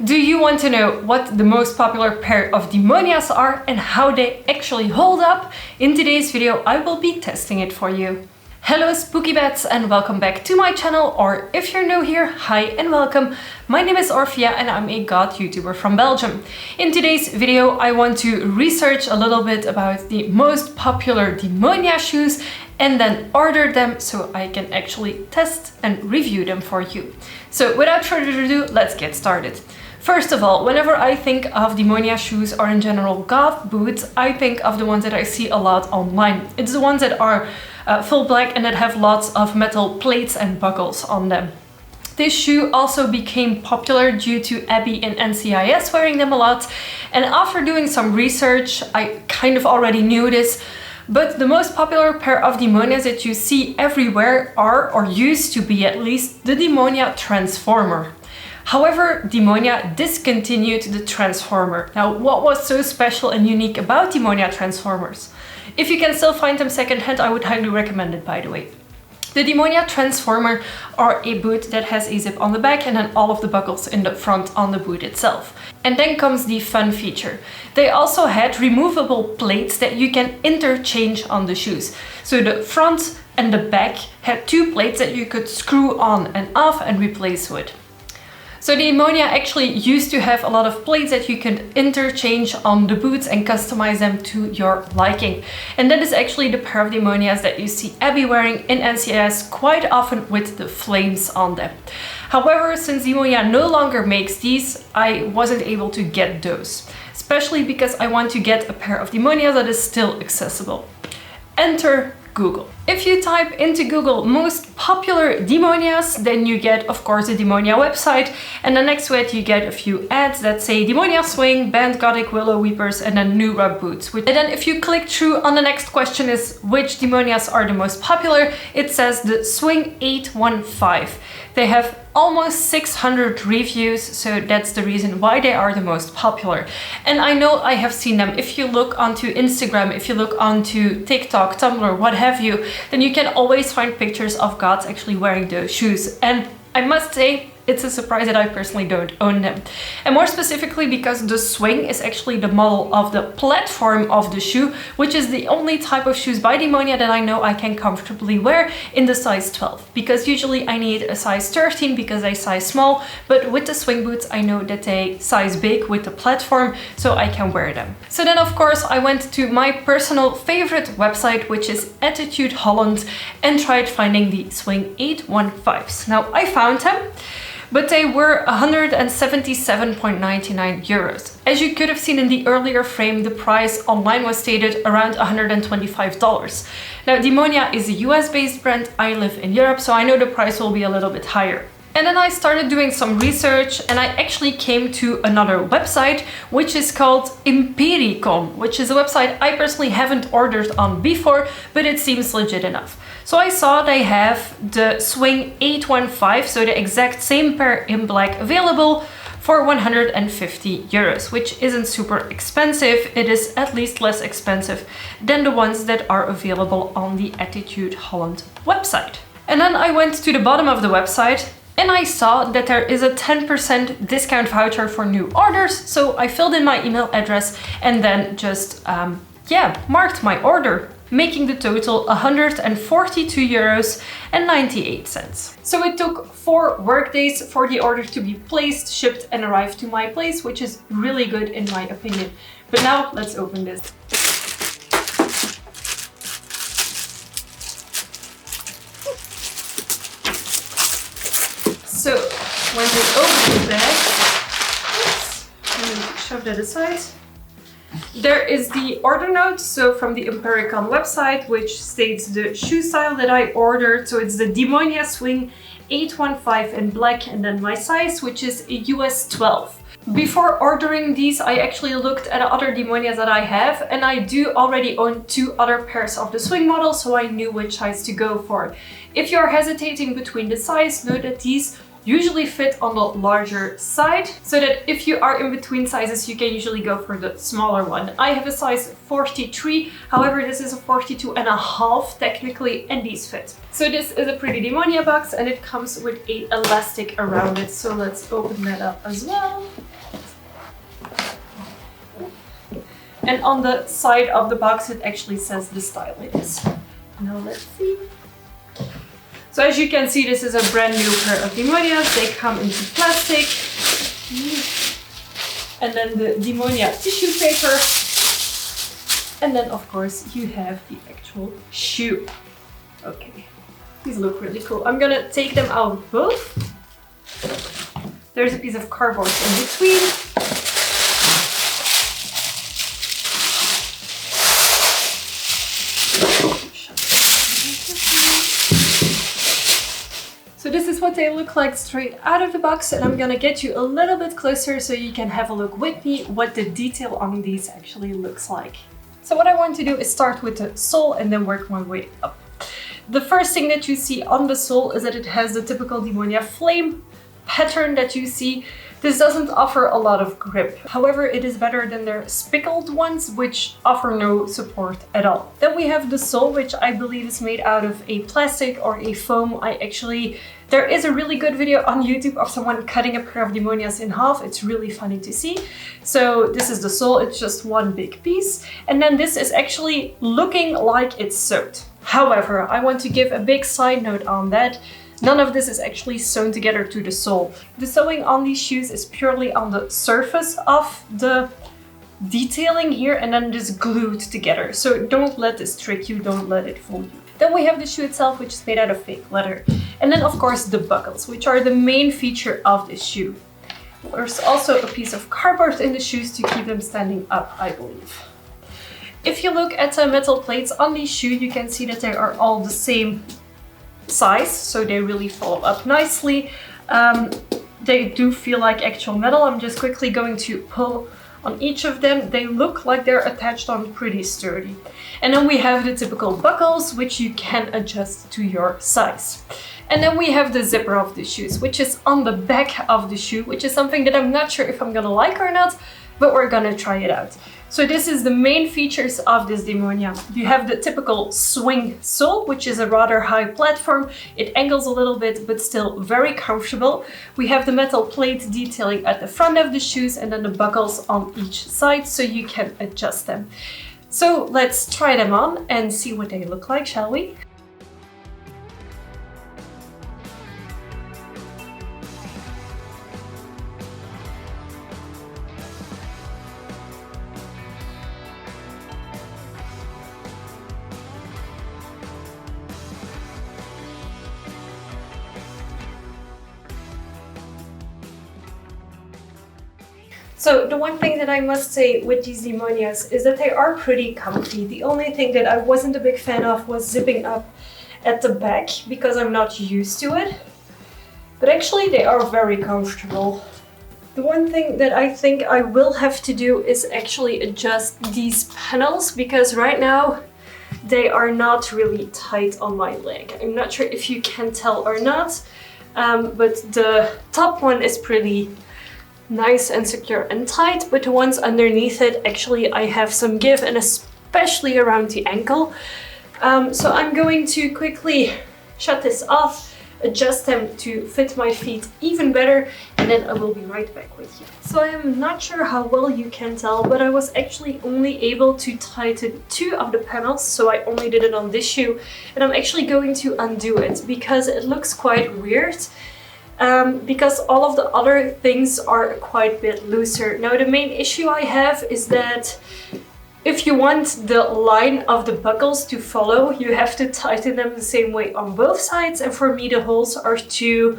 Do you want to know what the most popular pair of Demonias are and how they actually hold up? In today's video, I will be testing it for you. Hello spooky bats and welcome back to my channel, or if you're new here, hi and welcome. My name is Orphea and I'm a goth YouTuber from Belgium. In today's video, I want to research a little bit about the most popular Demonia shoes and then order them so I can actually test and review them for you. So without further ado, let's get started. First of all, whenever I think of Demonia shoes or in general goth boots, I think of the ones that I see a lot online. It's the ones that are full black and that have lots of metal plates and buckles on them. This shoe also became popular due to Abby and NCIS wearing them a lot, and after doing some research, I kind of already knew this, but the most popular pair of Demonias that you see everywhere are, or used to be at least, the Demonia Transformer. However, Demonia discontinued the Transformer. Now, what was so special and unique about Demonia Transformers? If you can still find them secondhand, I would highly recommend it, by the way. The Demonia Transformer are a boot that has a zip on the back and then all of the buckles in the front on the boot itself. And then comes the fun feature. They also had removable plates that you can interchange on the shoes. So the front and the back had two plates that you could screw on and off and replace with. So the Demonia actually used to have a lot of plates that you can interchange on the boots and customize them to your liking. And that is actually the pair of Demonias that you see Abby wearing in NCIS quite often with the flames on them. However, since Demonia no longer makes these, I wasn't able to get those. Especially because I want to get a pair of Demonias that is still accessible. Enter Google. If you type into Google most popular Demonias, then you get, of course, the Demonia website, and then next to it you get a few ads that say Demonia Swing, Banned Gothic Willow Weepers, and then New Rug Boots. And then if you click through on the next question is which Demonias are the most popular, it says the Swing 815. They have almost 600 reviews, so that's the reason why they are the most popular. And I know I have seen them. If you look onto Instagram, if you look onto TikTok, Tumblr, what have you, then you can always find pictures of goths actually wearing those shoes. And I must say, it's a surprise that I personally don't own them. And more specifically because the Swing is actually the model of the platform of the shoe, which is the only type of shoes by Demonia that I know I can comfortably wear in the size 12. Because usually I need a size 13 because I size small, but with the Swing boots I know that they size big with the platform, so I can wear them. So then of course I went to my personal favorite website, which is Attitude Holland, and tried finding the Swing 815s. Now I found them, but they were 177.99 euros. As you could have seen in the earlier frame, the price online was stated around $125. Now, Demonia is a US-based brand. I live in Europe, so I know the price will be a little bit higher. And then I started doing some research and I actually came to another website, which is called Empiricon, which is a website I personally haven't ordered on before, but it seems legit enough. So I saw they have the Swing 815, so the exact same pair in black, available for 150 euros, which isn't super expensive. It is at least less expensive than the ones that are available on the Attitude Holland website. And then I went to the bottom of the website and I saw that there is a 10% discount voucher for new orders. So I filled in my email address and then just, marked my order, making the total 142 euros and 98 cents. So it took 4 workdays for the order to be placed, shipped and arrived to my place, which is really good in my opinion. But now let's open this. So when we open the bag, let me shove that aside. There is the order note, so from the Empiricon website, which states the shoe style that I ordered. So it's the Demonia Swing 815 in black, and then my size, which is a US 12. Before ordering these, I actually looked at other Demonias that I have, and I do already own 2 other pairs of the Swing model, so I knew which size to go for. If you're hesitating between the size, know that these usually fit on the larger side, so that if you are in between sizes, you can usually go for the smaller one. I have a size 43, however this is a 42.5 technically, and these fit. So this is a pretty Demonia box and it comes with an elastic around it, so let's open that up as well. And on the side of the box it actually says the style it is. Now let's see. So as you can see, this is a brand new pair of Demonias. They come into plastic. And then the Demonia tissue paper. And then of course you have the actual shoe. Okay, these look really cool. I'm gonna take them out both. There's a piece of cardboard in between. So this is what they look like straight out of the box, and I'm gonna get you a little bit closer so you can have a look with me what the detail on these actually looks like. So what I want to do is start with the sole and then work my way up. The first thing that you see on the sole is that it has the typical Demonia flame pattern that you see. This doesn't offer a lot of grip. However, it is better than their spickled ones, which offer no support at all. Then we have the sole, which I believe is made out of a plastic or a foam. There is a really good video on YouTube of someone cutting a pair of Demonias in half. It's really funny to see. So this is the sole, it's just one big piece. And then this is actually looking like it's sewed. However, I want to give a big side note on that. None of this is actually sewn together to the sole. The sewing on these shoes is purely on the surface of the detailing here and then just glued together. So don't let this trick you, don't let it fool you. Then we have the shoe itself, which is made out of fake leather. And then of course the buckles, which are the main feature of this shoe. There's also a piece of cardboard in the shoes to keep them standing up, I believe. If you look at the metal plates on these shoes, you can see that they are all the same size, so they really follow up nicely. They do feel like actual metal. I'm just quickly going to pull on each of them. They look like they're attached on pretty sturdy. And then we have the typical buckles, which you can adjust to your size. And then we have the zipper of the shoes, which is on the back of the shoe, which is something that I'm not sure if I'm gonna like or not, but we're gonna try it out. So this is the main features of this Demonia. You have the typical swing sole, which is a rather high platform. It angles a little bit, but still very comfortable. We have the metal plate detailing at the front of the shoes and then the buckles on each side, so you can adjust them. So let's try them on and see what they look like, shall we? So the one thing that I must say with these Demonias is that they are pretty comfy. The only thing that I wasn't a big fan of was zipping up at the back because I'm not used to it. But actually they are very comfortable. The one thing that I think I will have to do is actually adjust these panels because right now they are not really tight on my leg. I'm not sure if you can tell or not, but the top one is pretty nice and secure and tight, but the ones underneath it, actually I have some give, and especially around the ankle. So I'm going to quickly shut this off, adjust them to fit my feet even better, and then I will be right back with you. So I am not sure how well you can tell, but I was actually only able to tighten 2 of the panels, so I only did it on this shoe, and I'm actually going to undo it because it looks quite weird. Because all of the other things are quite a bit looser. Now the main issue I have is that if you want the line of the buckles to follow, you have to tighten them the same way on both sides, and for me the holes are too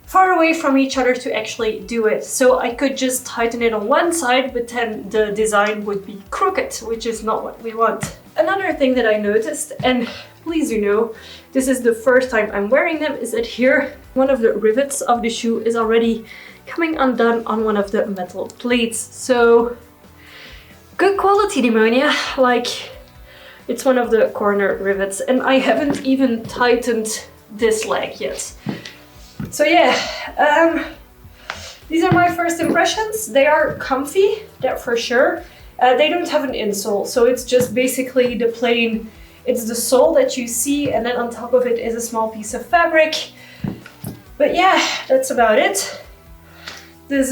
far away from each other to actually do it. So I could just tighten it on one side, but then the design would be crooked, which is not what we want. Another thing that I noticed, and please do know, this is the first time I'm wearing them, is that here one of the rivets of the shoe is already coming undone on one of the metal plates. So good quality Demonia, like it's one of the corner rivets, and I haven't even tightened this leg yet. So yeah, these are my first impressions. They are comfy, that for sure. They don't have an insole, so it's just basically the plain, it's the sole that you see, and then on top of it is a small piece of fabric. But yeah, that's about it. This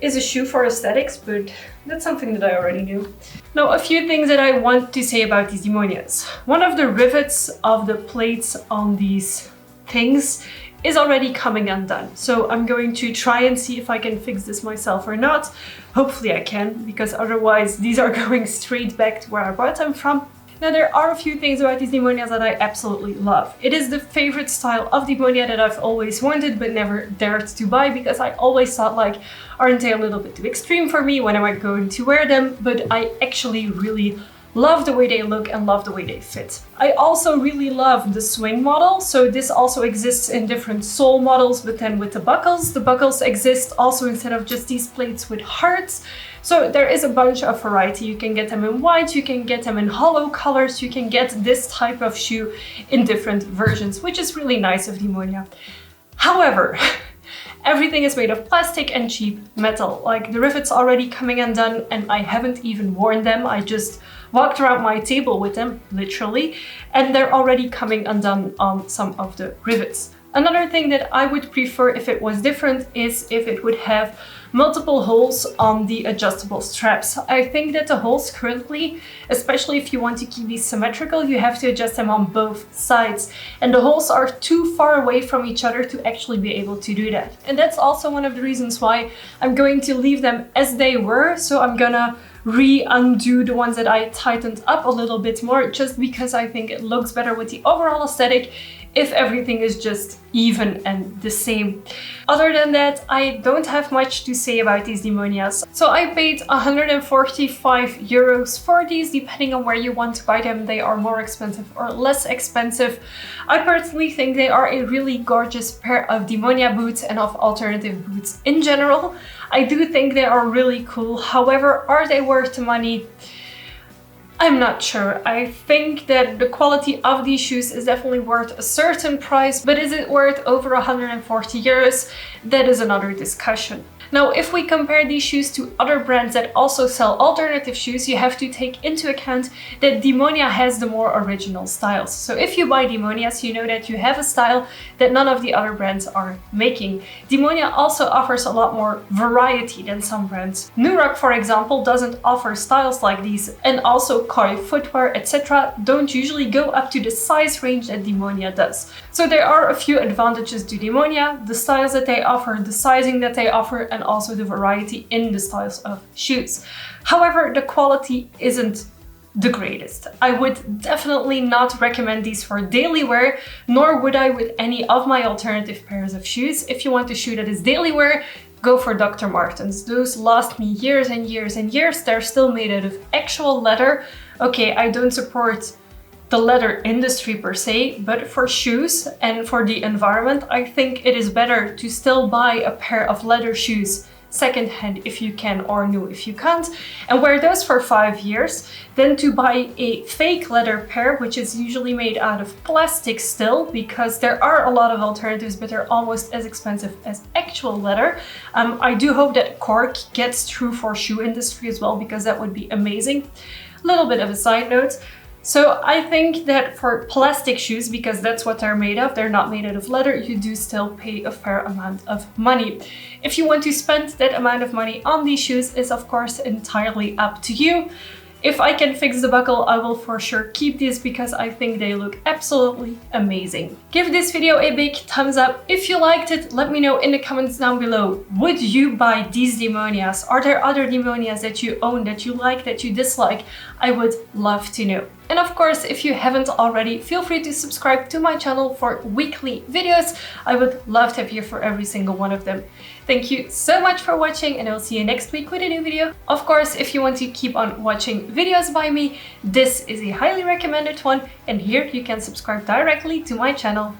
is a shoe for aesthetics, but that's something that I already knew. Now, a few things that I want to say about these Demonias. One of the rivets of the plates on these things is already coming undone. So I'm going to try and see if I can fix this myself or not. Hopefully I can, because otherwise these are going straight back to where I bought them from. Now, there are a few things about these Demonias that I absolutely love. It is the favorite style of Demonia that I've always wanted but never dared to buy, because I always thought, like, aren't they a little bit too extreme for me? When am I going to wear them? But I actually really love the way they look and love the way they fit. I also really love the swing model. So this also exists in different sole models, but then with the buckles. The buckles exist also instead of just these plates with hearts. So there is a bunch of variety. You can get them in white, you can get them in hollow colors, you can get this type of shoe in different versions, which is really nice of Demonia. However, everything is made of plastic and cheap metal. Like, the rivets already coming undone and I haven't even worn them. I just walked around my table with them, literally, and they're already coming undone on some of the rivets. Another thing that I would prefer if it was different is if it would have multiple holes on the adjustable straps. I think that the holes currently, especially if you want to keep these symmetrical, you have to adjust them on both sides. And the holes are too far away from each other to actually be able to do that. And that's also one of the reasons why I'm going to leave them as they were. So I'm gonna undo the ones that I tightened up a little bit more, just because I think it looks better with the overall aesthetic if everything is just even and the same. Other than that, I don't have much to say about these Demonias. So I paid 145 euros for these. Depending on where you want to buy them, they are more expensive or less expensive. I personally think they are a really gorgeous pair of Demonia boots and of alternative boots in general. I do think they are really cool. However, are they worth the money? I'm not sure. I think that the quality of these shoes is definitely worth a certain price, but is it worth over 140 euros? That is another discussion. Now, if we compare these shoes to other brands that also sell alternative shoes, you have to take into account that Demonia has the more original styles. So if you buy Demonias, you know that you have a style that none of the other brands are making. Demonia also offers a lot more variety than some brands. Nurock, for example, doesn't offer styles like these, and also Koi footwear, etc. don't usually go up to the size range that Demonia does. So there are a few advantages to Demonia: the styles that they offer, the sizing that they offer, and also the variety in the styles of shoes. However, the quality isn't the greatest. I would definitely not recommend these for daily wear, nor would I with any of my alternative pairs of shoes. If you want a shoe that is daily wear, go for Dr. Martens. Those last me years and years and years. They're still made out of actual leather. Okay, I don't support the leather industry per se, but for shoes and for the environment, I think it is better to still buy a pair of leather shoes secondhand if you can, or new if you can't, and wear those for 5 years, than to buy a fake leather pair, which is usually made out of plastic still, because there are a lot of alternatives, but they're almost as expensive as actual leather. I do hope that cork gets through for shoe industry as well, because that would be amazing. A little bit of a side note. So I think that for plastic shoes, because that's what they're made of, they're not made out of leather, you do still pay a fair amount of money. If you want to spend that amount of money on these shoes, is of course entirely up to you. If I can fix the buckle, I will for sure keep these, because I think they look absolutely amazing. Give this video a big thumbs up if you liked it. Let me know in the comments down below. Would you buy these Demonias? Are there other Demonias that you own, that you like, that you dislike? I would love to know. And of course, if you haven't already, feel free to subscribe to my channel for weekly videos. I would love to have you for every single one of them. Thank you so much for watching, and I'll see you next week with a new video. Of course, if you want to keep on watching videos by me, this is a highly recommended one, and here you can subscribe directly to my channel.